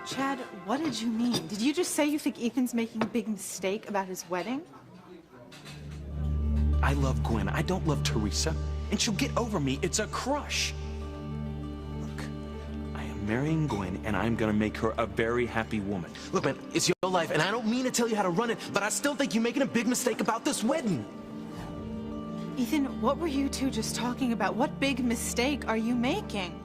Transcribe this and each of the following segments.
Chad, what did you mean? Did you just say you think Ethan's making a big mistake about his wedding? I love Gwen. I don't love Teresa. And she'll get over me. It's a crush. Look, I am marrying Gwen, and I'm gonna make her a very happy woman. Look, man, it's your life, and I don't mean to tell you how to run it, but I still think you're making a big mistake about this wedding. Ethan, what were you two just talking about? What big mistake are you making?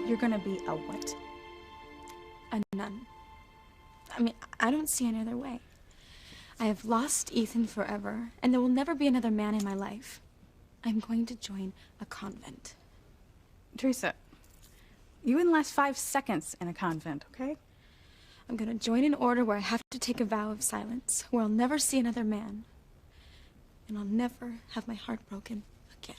You're gonna be a what? A nun. I mean, I don't see any other way. I have lost Ethan forever, and there will never be another man in my life. I'm going to join a convent. Teresa, you wouldn't last 5 seconds in a convent, okay? I'm gonna join an order where I have to take a vow of silence, where I'll never see another man, and I'll never have my heart broken again.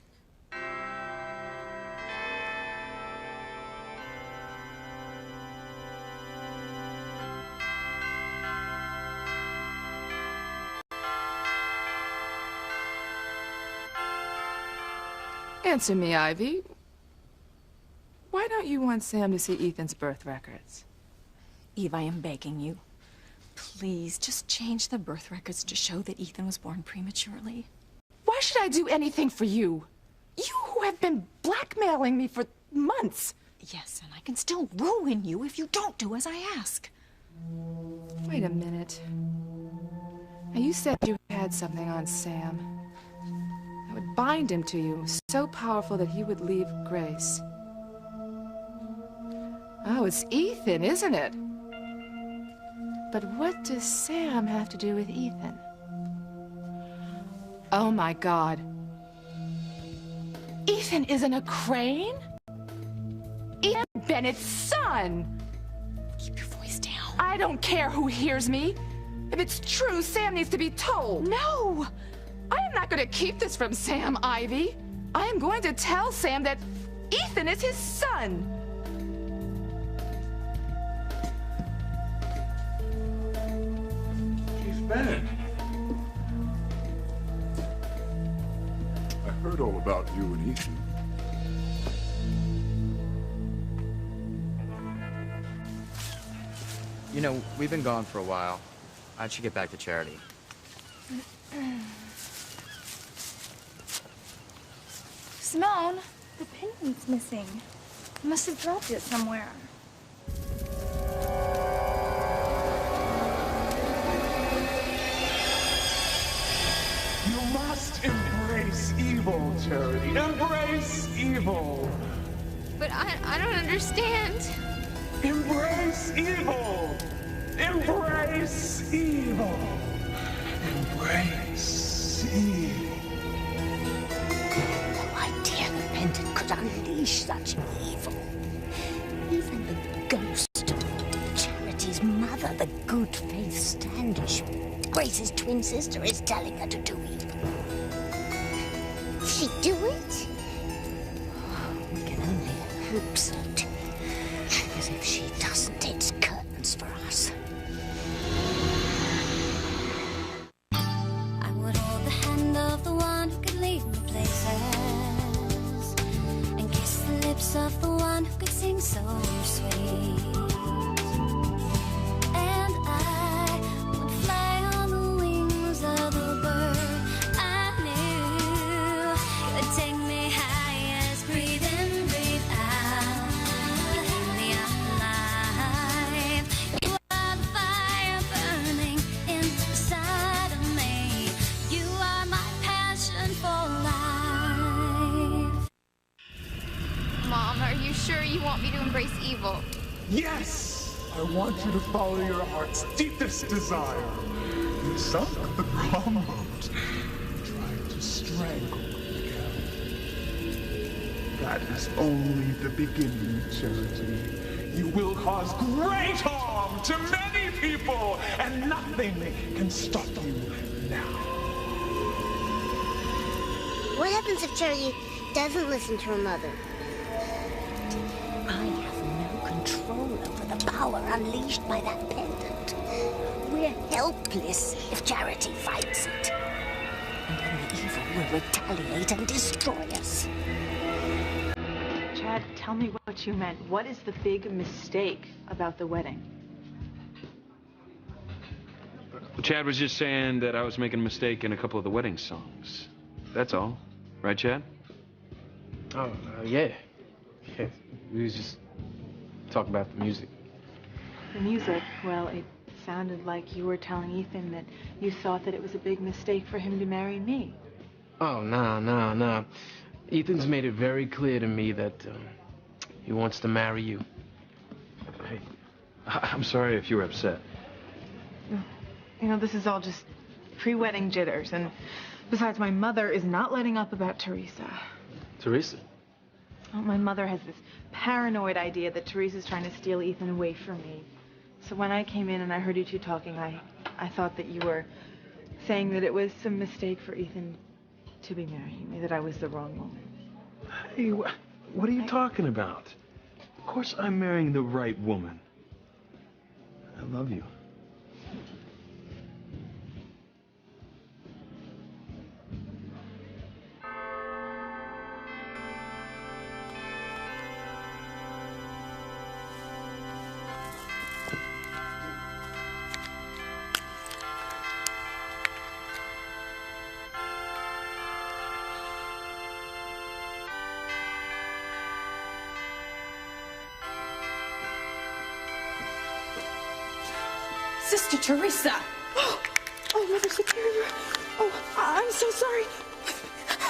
Answer me, Ivy. Why don't you want Sam to see Ethan's birth records? Eve, I am begging you. Please, just change the birth records to show that Ethan was born prematurely. Why should I do anything for you? You who have been blackmailing me for months. Yes, and I can still ruin you if you don't do as I ask. Wait a minute. Now, you said you had something on Sam. That would bind him to you, so powerful that he would leave Grace. Oh, it's Ethan, isn't it? But what does Sam have to do with Ethan? Oh my God. Ethan isn't a Crane? Ethan Bennett's son! Keep your voice down. I don't care who hears me. If it's true, Sam needs to be told. No! I am not going to keep this from Sam, Ivy. I am going to tell Sam that Ethan is his son. Bennett. I heard all about you and Ethan. You know, we've been gone for a while. I should get back to Charity. Simone, the pendant's missing. I must have dropped it somewhere. You must embrace evil, Charity. Embrace evil. But I don't understand. Embrace evil. Embrace evil. Embrace evil. No idea the pendant could unleash such evil. Even the ghost of Charity's mother, the good faith Standish, Grace's twin sister, is telling her to do evil. Will she do it? We can only hope so. Because if she doesn't, it's curtains for us. I would hold the hand of the one who could leave me places, and kiss the lips of the one who could sing so sweet. And I would fly on the wings of the bird I knew. Could take me high as breathe in, breathe out. Keep me alive. You are the fire burning inside of me. You are my passion for life. Mom, are you sure you want me to embrace evil? Yes! I want you to follow your heart's deepest desire. You sunk the wrong boat, trying to strangle Miguel. That is only the beginning, Charity. You will cause great harm to many people, and nothing can stop you now. What happens if Charity doesn't listen to her mother? I have no control over the power unleashed by that pendant. We're helpless if Charity fights it. And then the evil will retaliate and destroy us. Chad, Chad, tell me what you meant. What is the big mistake about the wedding? Chad was just saying that I was making a mistake in a couple of the wedding songs. That's all. Right, Chad? Oh, yeah. Yeah. We was just talking about the music. The music, well, it sounded like you were telling Ethan that you thought that it was a big mistake for him to marry me. Oh, no. Ethan's made it very clear to me that he wants to marry you. Hey, I'm sorry if you were upset. You know, this is all just pre-wedding jitters, and besides, my mother is not letting up about Teresa. Teresa? Oh, my mother has this paranoid idea that Teresa's trying to steal Ethan away from me. So when I came in and I heard you two talking, I thought that you were saying that it was some mistake for Ethan to be marrying me, that I was the wrong woman. Hey, what are you talking about? Of course I'm marrying the right woman. I love you. Sister Teresa! Oh, Mother Superior! Oh, I'm so sorry.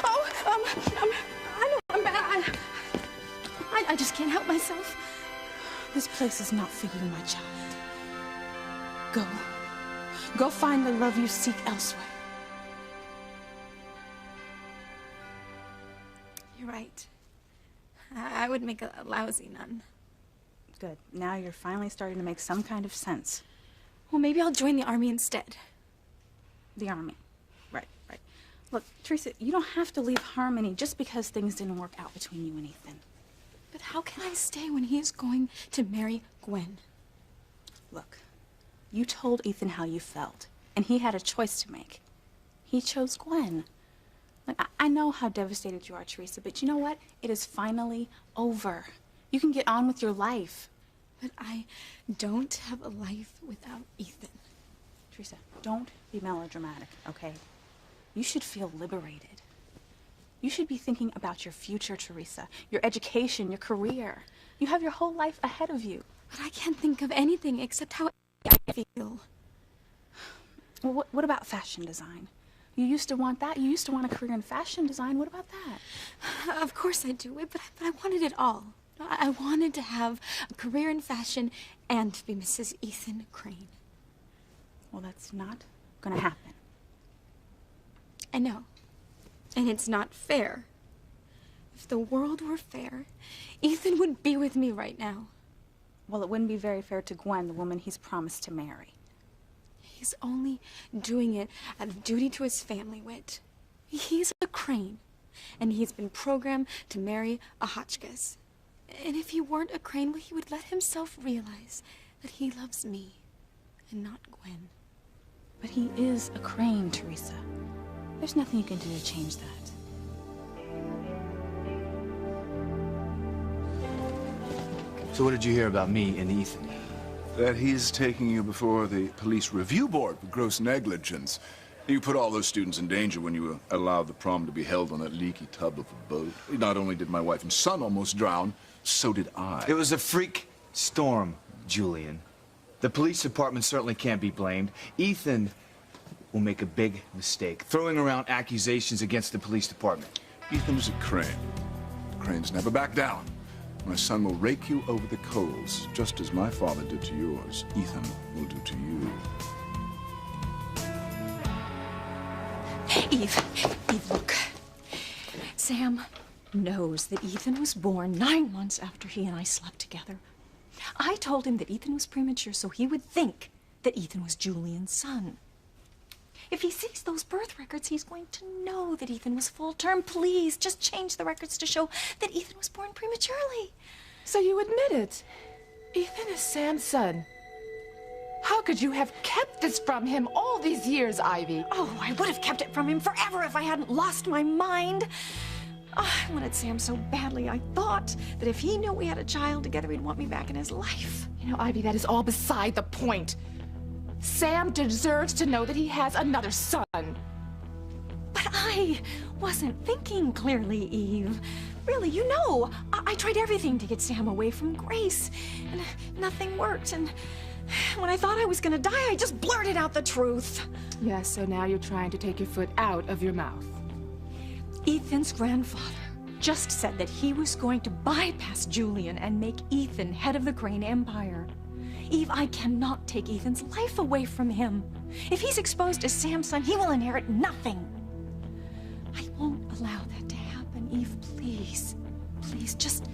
Oh, I know I'm bad. I just can't help myself. This place is not for you, my child. Go find the love you seek elsewhere. You're right. I would make a lousy nun. Good. Now you're finally starting to make some kind of sense. Well, maybe I'll join the army instead. The army. Right. Look, Teresa, you don't have to leave Harmony just because things didn't work out between you and Ethan. But how can I stay when he is going to marry Gwen? Look, you told Ethan how you felt, and he had a choice to make. He chose Gwen. Look, I know how devastated you are, Teresa, but you know what? It is finally over. You can get on with your life. But I don't have a life without Ethan. Teresa, don't be melodramatic, okay? You should feel liberated. You should be thinking about your future, Teresa, your education, your career. You have your whole life ahead of you. But I can't think of anything except how I feel. Well, what about fashion design? You used to want that. You used to want a career in fashion design. What about that? Of course I do, but I wanted it all. I wanted to have a career in fashion and to be Mrs. Ethan Crane. Well, that's not gonna happen. I know. And it's not fair. If the world were fair, Ethan would be with me right now. Well, it wouldn't be very fair to Gwen, the woman he's promised to marry. He's only doing it out of duty to his family, Whit. He's a Crane, and he's been programmed to marry a Hotchkiss. And if he weren't a Crane, well, he would let himself realize that he loves me and not Gwen. But he is a Crane, Teresa. There's nothing you can do to change that. So what did you hear about me and Ethan? That he's taking you before the police review board for gross negligence. You put all those students in danger when you allowed the prom to be held on that leaky tub of a boat. Not only did my wife and son almost drown, so did I. It was a freak storm, Julian. The police department certainly can't be blamed. Ethan will make a big mistake, throwing around accusations against the police department. Ethan is a Crane. Cranes never back down. My son will rake you over the coals, just as my father did to yours. Ethan will do to you. Eve, look. Sam knows that Ethan was born 9 months after he and I slept together. I told him that Ethan was premature so he would think that Ethan was Julian's son. If he sees those birth records, he's going to know that Ethan was full term. Please, just change the records to show that Ethan was born prematurely. So you admit it. Ethan is Sam's son. How could you have kept this from him all these years, Ivy? Oh, I would have kept it from him forever if I hadn't lost my mind. I wanted Sam so badly. I thought that if he knew we had a child together, he'd want me back in his life. You know, Ivy, that is all beside the point. Sam deserves to know that he has another son. But I wasn't thinking clearly, Eve. Really, you know, I tried everything to get Sam away from Grace, and nothing worked. And when I thought I was gonna die, I just blurted out the truth. Yes, so now you're trying to take your foot out of your mouth. Ethan's grandfather just said that he was going to bypass Julian and make Ethan head of the Crane Empire. Eve, I cannot take Ethan's life away from him. If he's exposed as Sam's son, he will inherit nothing. I won't allow that to happen, Eve, please. Please, just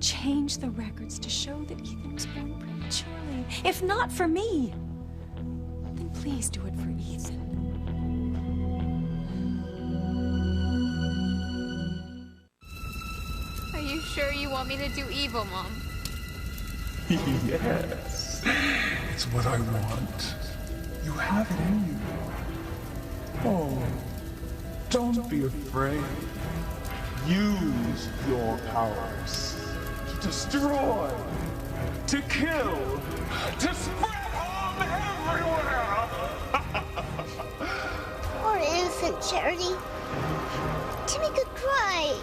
change the records to show that Ethan was born prematurely. If not for me, then please do it for Ethan. Are you sure you want me to do evil, Mom? Yes. It's what I want. You have it in you. Oh, don't be afraid. Use your powers to destroy, to kill, to spread harm everywhere. Poor innocent Charity. Timmy could cry.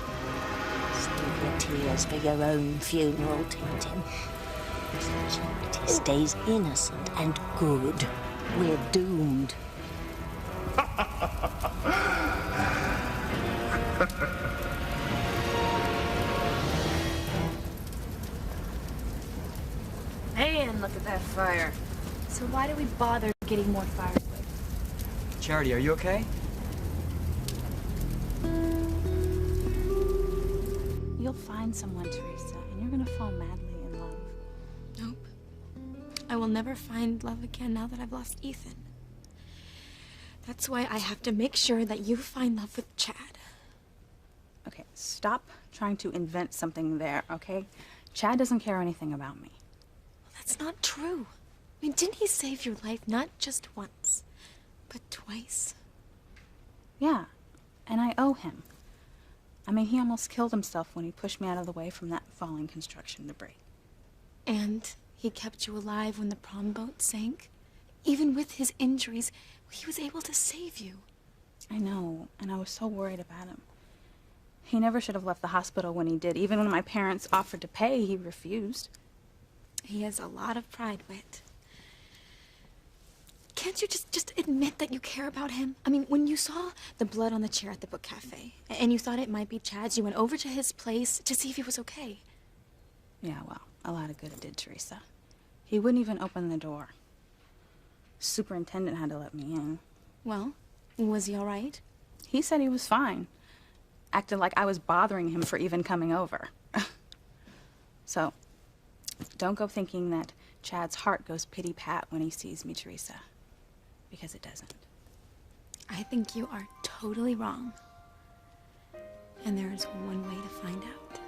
Save your tears for your own funeral, Tintin. If Charity stays innocent and good, we're doomed. Man, look at that fire. So why do we bother getting more firewood? Charity, are you okay? You'll find someone, Teresa, and you're gonna fall madly in love. Nope. I will never find love again now that I've lost Ethan. That's why I have to make sure that you find love with Chad. Okay, stop trying to invent something there, okay? Chad doesn't care anything about me. Well, that's not true. I mean, didn't he save your life not just once, but twice? Yeah, and I owe him. I mean, he almost killed himself when he pushed me out of the way from that falling construction debris. And he kept you alive when the prom boat sank? Even with his injuries, he was able to save you. I know, and I was so worried about him. He never should have left the hospital when he did. Even when my parents offered to pay, he refused. He has a lot of pride, Whit. Can't you just admit that you care about him? I mean, when you saw the blood on the chair at the book cafe, and you thought it might be Chad's, you went over to his place to see if he was okay. Yeah, well, a lot of good it did, Teresa. He wouldn't even open the door. Superintendent had to let me in. Well, was he all right? He said he was fine. Acted like I was bothering him for even coming over. So, don't go thinking that Chad's heart goes pity-pat when he sees me, Teresa. Because it doesn't. I think you are totally wrong. And there is one way to find out.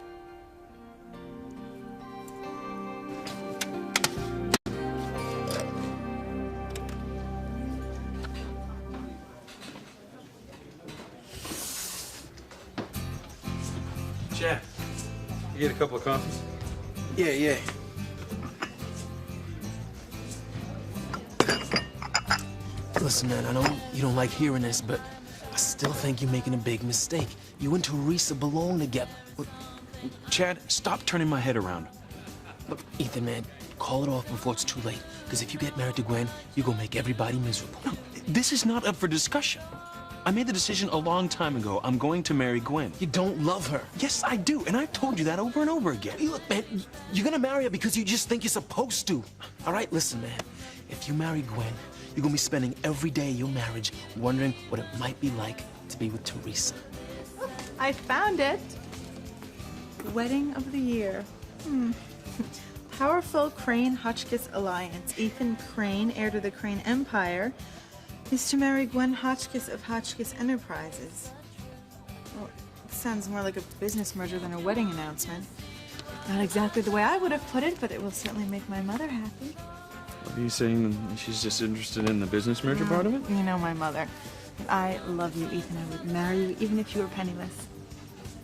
Chad, you get a couple of coffees? Yeah. Listen, man, I know you don't like hearing this, but I still think you're making a big mistake. You and Teresa belong together. Look, Chad, stop turning my head around. Look, Ethan, man, call it off before it's too late. Because if you get married to Gwen, you're gonna make everybody miserable. No, this is not up for discussion. I made the decision a long time ago. I'm going to marry Gwen. You don't love her. Yes, I do, and I've told you that over and over again. Hey, look, man, you're gonna marry her because you just think you're supposed to. All right, listen, man. If you marry Gwen, you're gonna be spending every day of your marriage wondering what it might be like to be with Teresa. I found it. Wedding of the year. Powerful Crane-Hotchkiss alliance. Ethan Crane, heir to the Crane Empire, is to marry Gwen Hotchkiss of Hotchkiss Enterprises. Well, it sounds more like a business merger than a wedding announcement. Not exactly the way I would have put it, but it will certainly make my mother happy. Are you saying she's just interested in the business merger part of it? You know my mother. I love you, Ethan. I would marry you even if you were penniless.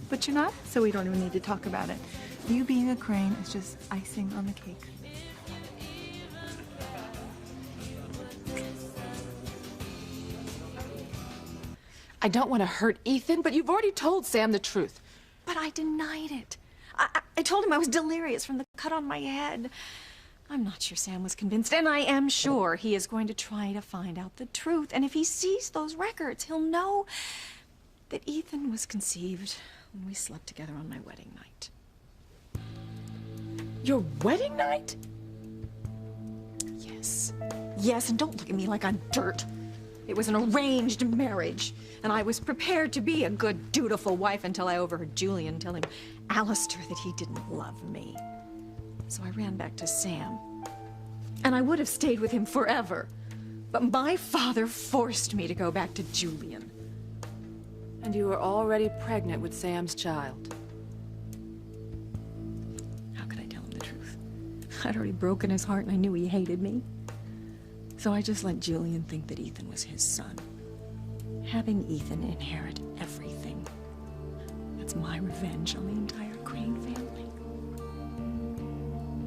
But you're not, so we don't even need to talk about it. You being a crane is just icing on the cake. I don't want to hurt Ethan, but you've already told Sam the truth. But I denied it. I told him I was delirious from the cut on my head. I'm not sure Sam was convinced, and I am sure he is going to try to find out the truth. And if he sees those records, he'll know that Ethan was conceived when we slept together on my wedding night. Your wedding night? Yes. Yes, and don't look at me like I'm dirt. It was an arranged marriage, and I was prepared to be a good, dutiful wife until I overheard Julian telling Alistair that he didn't love me. So I ran back to Sam, and I would have stayed with him forever. But my father forced me to go back to Julian. And you were already pregnant with Sam's child. How could I tell him the truth? I'd already broken his heart, and I knew he hated me. So I just let Julian think that Ethan was his son. Having Ethan inherit everything. That's my revenge on the entire Crane family.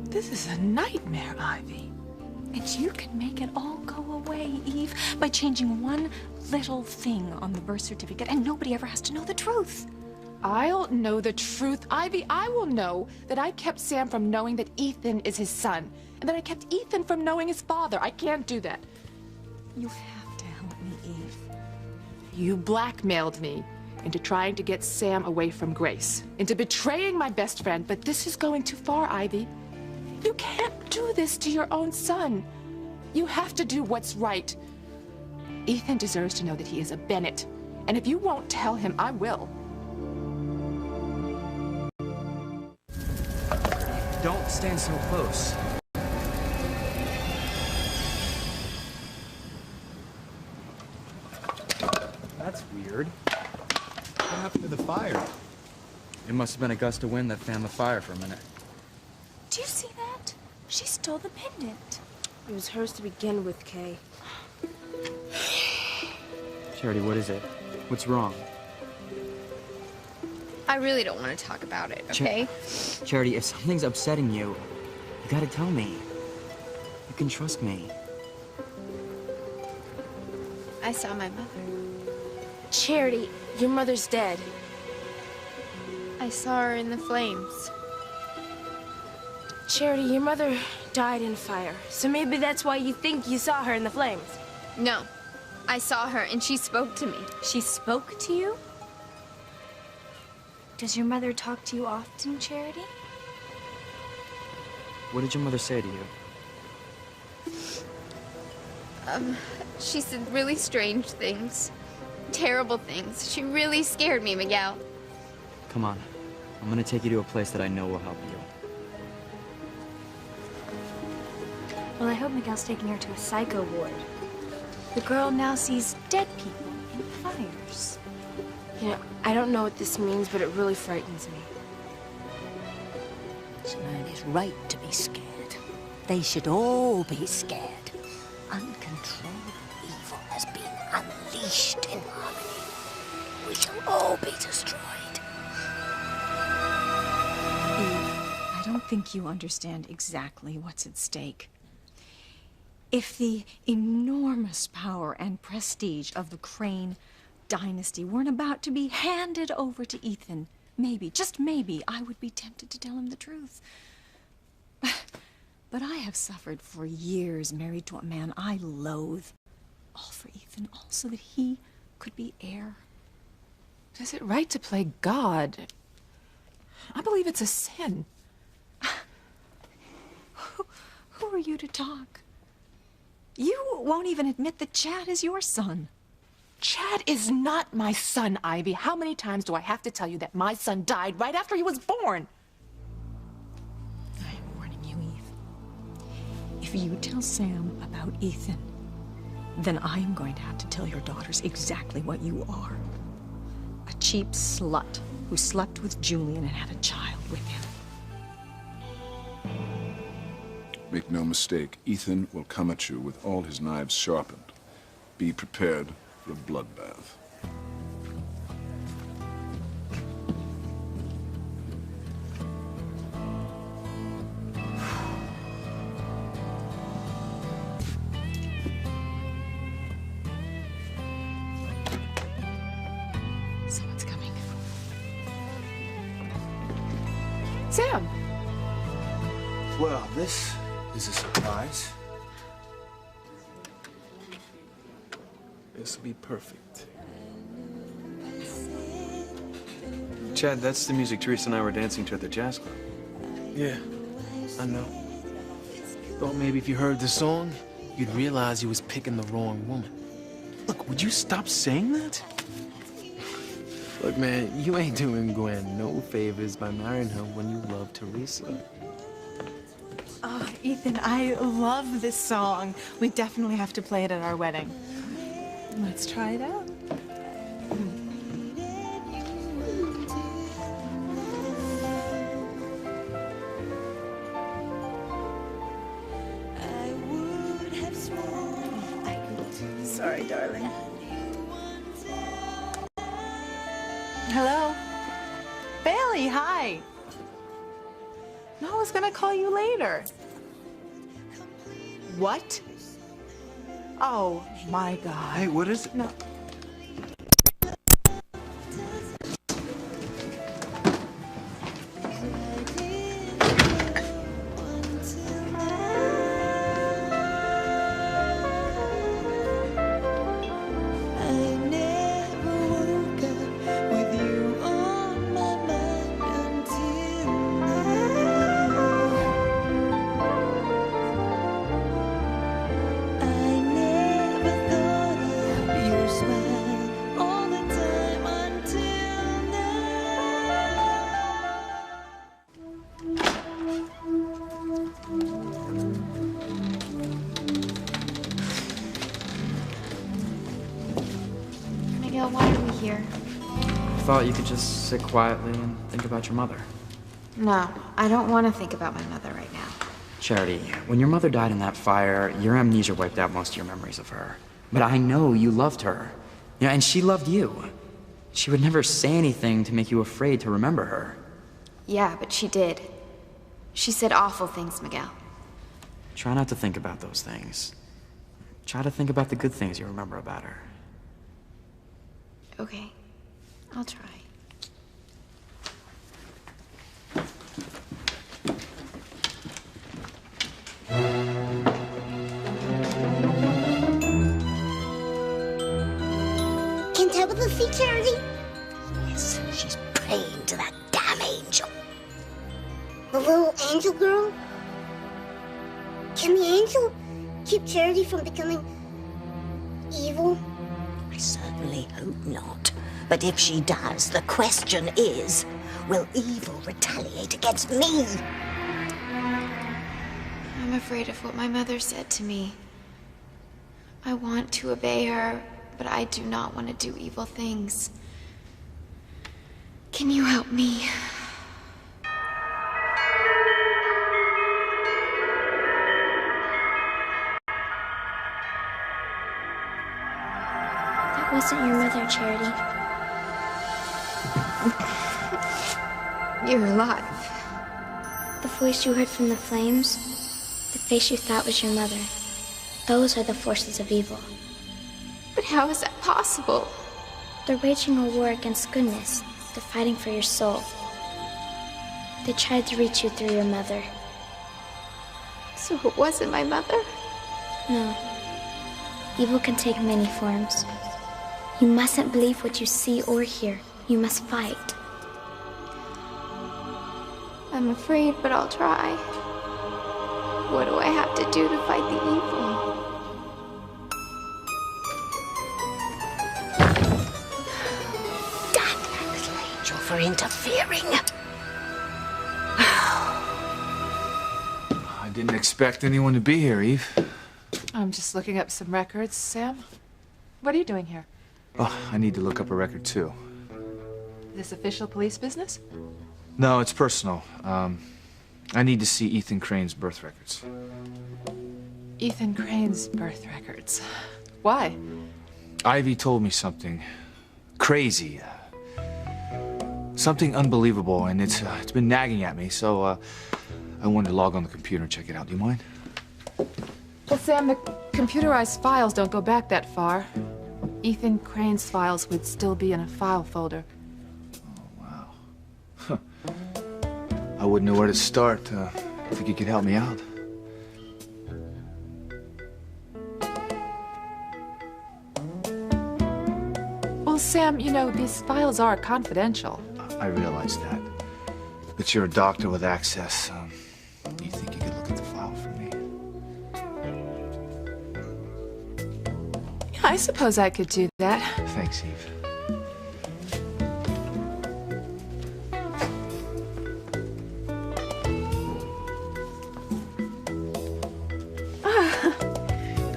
This is a nightmare, Ivy. And you can make it all go away, Eve, by changing one little thing on the birth certificate, and nobody ever has to know the truth. I'll know the truth, Ivy. I will know that I kept Sam from knowing that Ethan is his son, and that I kept Ethan from knowing his father. I can't do that. You have to help me, Eve. You blackmailed me into trying to get Sam away from Grace, into betraying my best friend, but this is going too far, Ivy. You can't do this to your own son. You have to do what's right. Ethan deserves to know that he is a Bennett, and if you won't tell him, I will. Don't stand so close. That's weird. What happened to the fire? It must have been a gust of wind that fanned the fire for a minute. Do you see that? She stole the pendant. It was hers to begin with, Kay. Charity, what is it? What's wrong? I really don't want to talk about it, okay? Charity, if something's upsetting you, you gotta tell me. You can trust me. I saw my mother. Charity, your mother's dead. I saw her in the flames. Charity, your mother died in fire, so maybe that's why you think you saw her in the flames. No, I saw her and she spoke to me. She spoke to you? Does your mother talk to you often, Charity? What did your mother say to you? She said really strange things. Terrible things. She really scared me, Miguel. Come on. I'm gonna take you to a place that I know will help you. Well, I hope Miguel's taking her to a psycho ward. The girl now sees dead people in fires. You know, I don't know what this means, but it really frightens me. Simone is right to be scared. They should all be scared. Uncontrolled evil has been unleashed in Harmony. We shall all be destroyed. Eve, I don't think you understand exactly what's at stake. If the enormous power and prestige of the Crane dynasty weren't about to be handed over to Ethan, maybe, just maybe, I would be tempted to tell him the truth. But I have suffered for years married to a man I loathe. All for Ethan, all so that he could be heir. Is it right to play God? I believe it's a sin. Who are you to talk? You won't even admit that Chad is your son. Chad is not my son, Ivy. How many times do I have to tell you that my son died right after he was born? I am warning you, Eve. If you tell Sam about Ethan, then I am going to have to tell your daughters exactly what you are. A cheap slut who slept with Julian and had a child with him. Make no mistake, Ethan will come at you with all his knives sharpened. Be prepared for a bloodbath. Sam. Well, this is a surprise. This will be perfect. Chad, that's the music Teresa and I were dancing to at the jazz club. Yeah, I know. Thought maybe if you heard the song, you'd realize you was picking the wrong woman. Look, would you stop saying that? Look, man, you ain't doing Gwen no favors by marrying her when you love Teresa. Oh, Ethan, I love this song. We definitely have to play it at our wedding. Let's try it out. Sorry, darling. Hello? Bailey, hi. No, I was gonna call you later. What? Oh, my God. Hey, what is it? No. Miguel, why are we here? I thought you could just sit quietly and think about your mother. No, I don't want to think about my mother right now. Charity, when your mother died in that fire, your amnesia wiped out most of your memories of her. But I know you loved her. Yeah, and she loved you. She would never say anything to make you afraid to remember her. Yeah, but she did. She said awful things, Miguel. Try not to think about those things. Try to think about the good things you remember about her. Okay, I'll try. Can Tabitha see Charity? Yes, she's praying to that damn angel. The little angel girl? Can the angel keep Charity from becoming evil? I certainly hope not. But if she does, the question is, will evil retaliate against me? I'm afraid of what my mother said to me. I want to obey her, but I do not want to do evil things. Can you help me? That wasn't your mother, Charity. You're alive. The voice you heard from the flames, the face you thought was your mother, those are the forces of evil. But how is that possible? They're waging a war against goodness. They're fighting for your soul. They tried to reach you through your mother. So it wasn't my mother? No. Evil can take many forms. You mustn't believe what you see or hear. You must fight. I'm afraid, but I'll try. What do I have to do to fight the evil? Damn that little angel for interfering. I didn't expect anyone to be here, Eve. I'm just looking up some records, Sam. What are you doing here? Oh, I need to look up a record, too. This official police business? No, it's personal. I need to see Ethan Crane's birth records. Ethan Crane's birth records. Why? Ivy told me something crazy. Something unbelievable, and it's been nagging at me, so I wanted to log on the computer and check it out. Do you mind? Well, Sam, the computerized files don't go back that far. Ethan Crane's files would still be in a file folder. I wouldn't know where to start. I think you could help me out. Well, Sam, you know, these files are confidential. I realize that. But you're a doctor with access. Do you think you could look at the file for me? Yeah, I suppose I could do that. Thanks, Eve.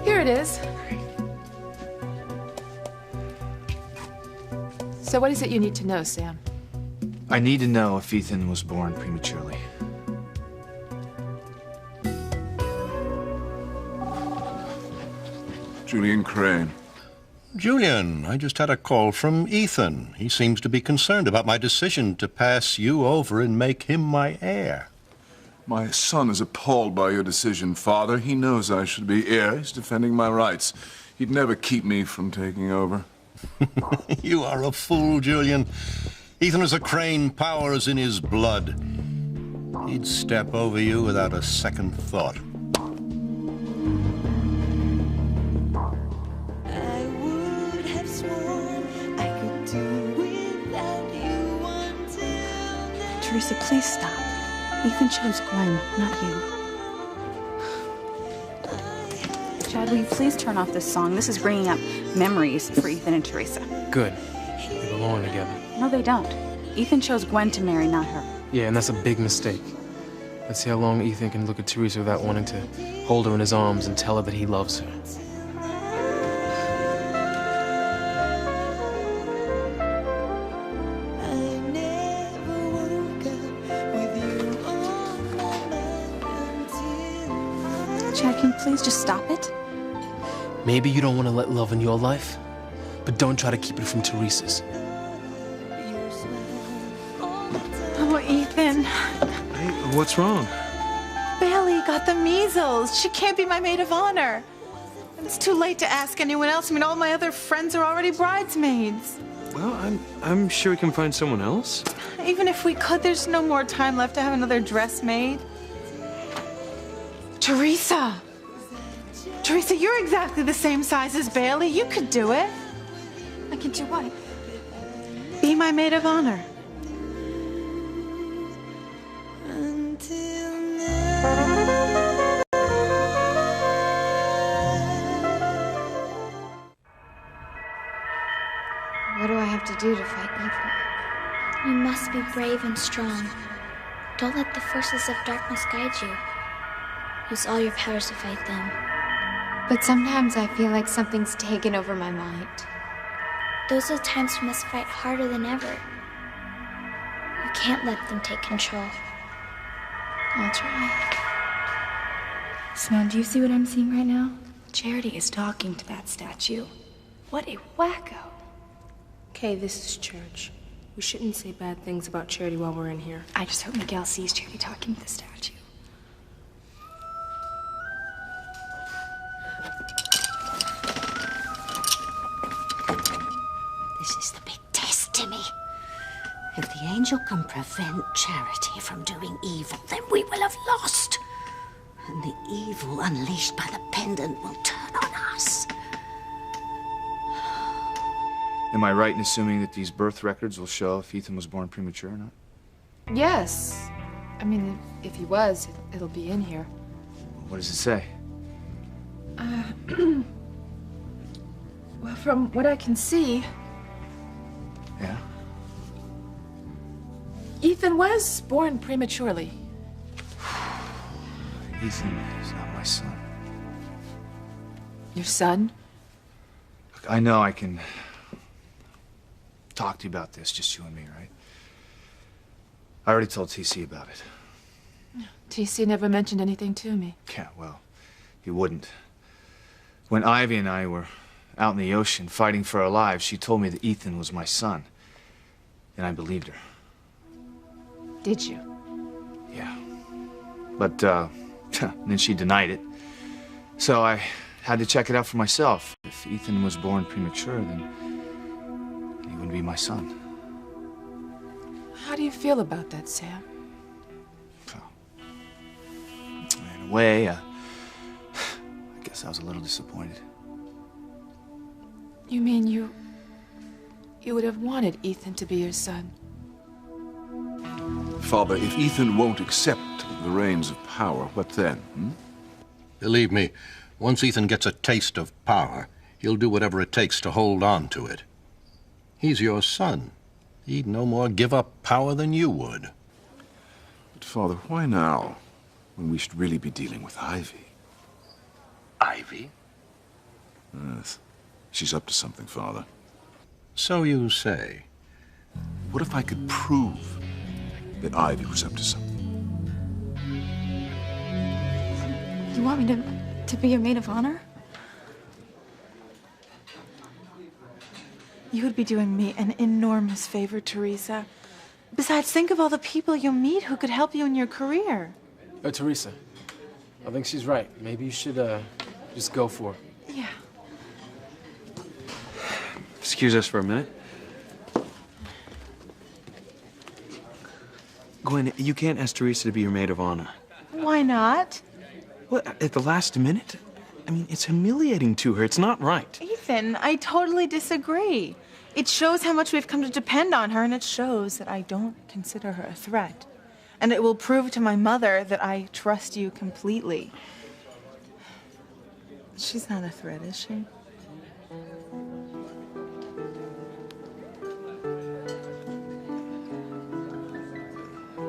Here it is. So what is it you need to know, Sam? I need to know if Ethan was born prematurely. Julian Crane. Julian, I just had a call from Ethan. He seems to be concerned about my decision to pass you over and make him my heir. My son is appalled by your decision, Father. He knows I should be heir. He's defending my rights. He'd never keep me from taking over. You are a fool, Julian. Ethan is a Crane, powers in his blood. He'd step over you without a second thought. Teresa, please stop. Ethan chose Gwen, not you. Chad, will you please turn off this song? This is bringing up memories for Ethan and Teresa. Good. They belong together. No, they don't. Ethan chose Gwen to marry, not her. Yeah, and that's a big mistake. Let's see how long Ethan can look at Teresa without wanting to hold her in his arms and tell her that he loves her. Chad, can you please just stop it? Maybe you don't want to let love in your life, but don't try to keep it from Teresa's. Oh, Ethan. Hey, what's wrong? Bailey got the measles. She can't be my maid of honor. It's too late to ask anyone else. I mean, all my other friends are already bridesmaids. Well, I'm sure we can find someone else. Even if we could, there's no more time left to have another dress made. Teresa! Teresa, you're exactly the same size as Bailey. You could do it. I can do what? Be my maid of honor. What do I have to do to fight evil? You must be brave and strong. Don't let the forces of darkness guide you. Use all your powers to fight them. But sometimes I feel like something's taken over my mind. Those are times we must fight harder than ever. You can't let them take control. I'll try. Simone, do you see what I'm seeing right now? Charity is talking to that statue. What a wacko. Okay, this is church. We shouldn't say bad things about Charity while we're in here. I just hope Miguel sees Charity talking to the statue. This is the big test, Timmy. If the angel can prevent Charity from doing evil, then we will have lost. And the evil unleashed by the pendant will turn on us. Am I right in assuming that these birth records will show if Ethan was born premature or not? Yes. I mean, if he was, it'll be in here. What does it say? Well, from what I can see, Yeah? Ethan was born prematurely. Ethan is not my son. Your son? Look, I know I can talk to you about this, just you and me, right? I already told TC about it. TC never mentioned anything to me. Yeah, well, he wouldn't. When Ivy and I were out in the ocean fighting for our lives, she told me that Ethan was my son. And I believed her. Did you? Yeah. But, then she denied it. So I had to check it out for myself. If Ethan was born premature, then he wouldn't be my son. How do you feel about that, Sam? In a way, I guess I was a little disappointed. You mean you would have wanted Ethan to be your son? Father, if Ethan won't accept the reins of power, what then? Believe me, once Ethan gets a taste of power, he'll do whatever it takes to hold on to it. He's your son. He'd no more give up power than you would. But Father, why now, when we should really be dealing with Ivy? Ivy? Yes. She's up to something, Father. So you say. What if I could prove that Ivy was up to something? You want me to be your maid of honor? You would be doing me an enormous favor, Teresa. Besides, think of all the people you'll meet who could help you in your career. Teresa, I think she's right. Maybe you should just go for it. Yeah. Excuse us for a minute. Gwen, you can't ask Teresa to be your maid of honor. Why not? What, at the last minute? I mean, it's humiliating to her. It's not right. Ethan, I totally disagree. It shows how much we've come to depend on her, and it shows that I don't consider her a threat. And it will prove to my mother that I trust you completely. She's not a threat, is she?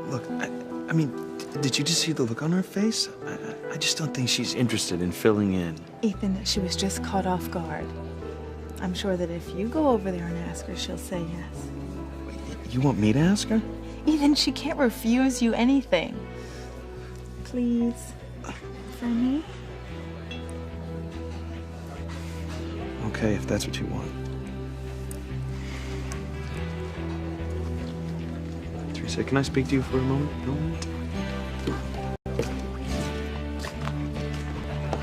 Look, I mean, did you just see the look on her face? I just don't think she's interested in filling in. Ethan, she was just caught off guard. I'm sure that if you go over there and ask her, she'll say yes. You want me to ask her? Ethan, she can't refuse you anything. Please, for me? Okay, if that's what you want. Teresa, can I speak to you for a moment?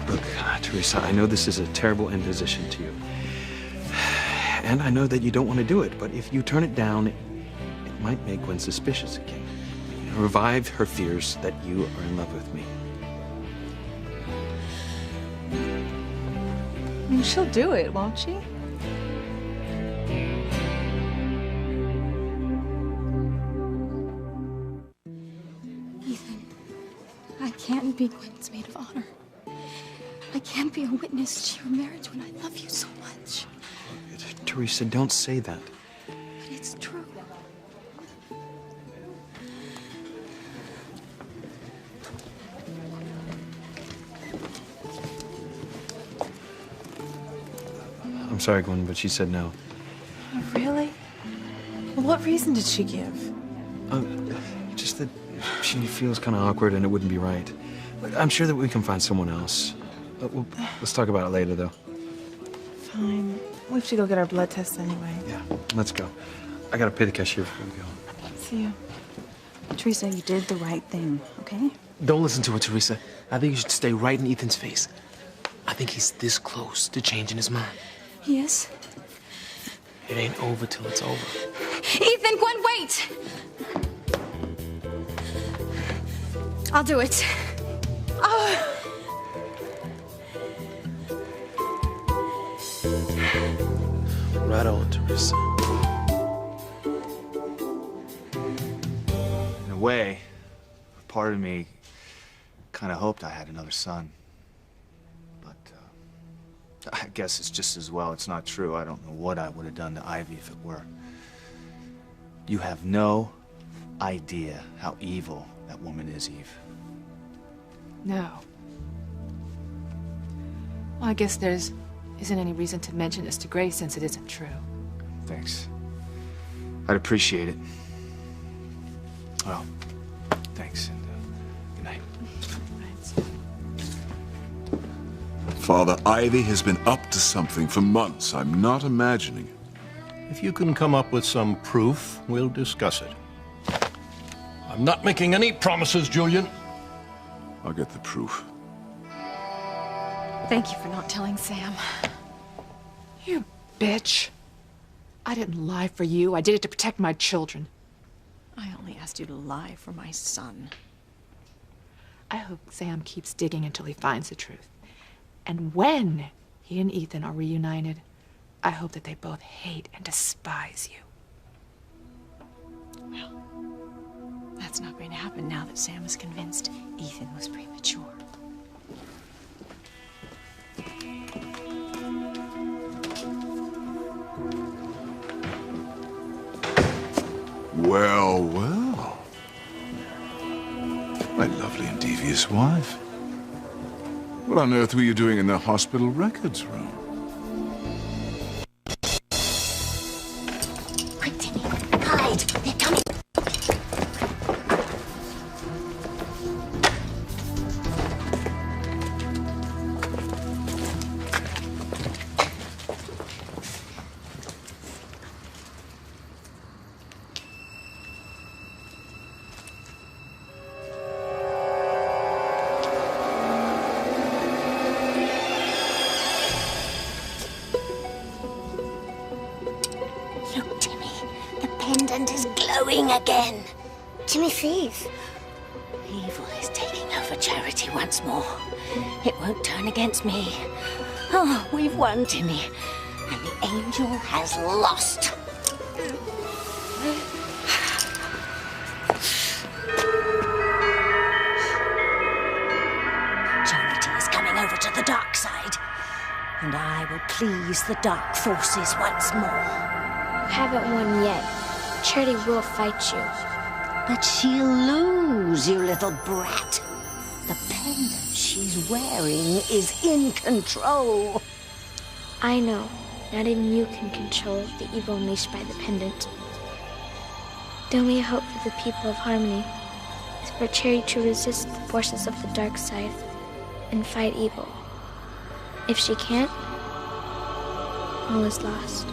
Look, Teresa, I know this is a terrible imposition to you. And I know that you don't want to do it, but if you turn it down, it might make Gwen suspicious again. Revive her fears that you are in love with me. I mean, she'll do it, won't she? Ethan, I can't be Gwen's maid of honor. I can't be a witness to your marriage when I love you so much. Teresa, don't say that. But it's true. I'm sorry, Gwen, but she said no. Really? Well, what reason did she give? Just that she feels kind of awkward and it wouldn't be right. I'm sure that we can find someone else. Let's talk about it later, though. Fine. We have to go get our blood tests anyway. Yeah, let's go. I gotta pay the cashier before we go. See you. Teresa, you did the right thing, okay? Don't listen to her, Teresa. I think you should stay right in Ethan's face. I think he's this close to changing his mind. He is? It ain't over till it's over. Ethan, Gwen, wait! I'll do it. Right on, Teresa. In a way, part of me kind of hoped I had another son. But I guess it's just as well it's not true. I don't know what I would have done to Ivy if it were. You have no idea how evil that woman is, Eve. No. Well, I guess there isn't any reason to mention this to Grace since it isn't true. Thanks. I'd appreciate it. Well, thanks, and good night. Father, Ivy has been up to something for months. I'm not imagining it. If you can come up with some proof, we'll discuss it. I'm not making any promises, Julian. I'll get the proof. Thank you for not telling Sam. You bitch. I didn't lie for you. I did it to protect my children. I only asked you to lie for my son. I hope Sam keeps digging until he finds the truth. And when he and Ethan are reunited, I hope that they both hate and despise you. Well, that's not going to happen now that Sam is convinced Ethan was premature. Well, well. My lovely and devious wife. What on earth were you doing in the hospital records room? Quick, Timmy. Hide. They're coming. Look, Timmy. The pendant is glowing again. Timmy sees. Evil is taking over Charity once more. It won't turn against me. Oh, we've won, Timmy. And the angel has lost. Charity is coming over to the dark side. And I will please the dark forces once more. You haven't won yet. Charity will fight you. But she'll lose, you little brat. The pendant she's wearing is in control. I know. Not even you can control the evil unleashed by the pendant. The only hope for the people of Harmony is for Charity to resist the forces of the dark side and fight evil. If she can't, all is lost.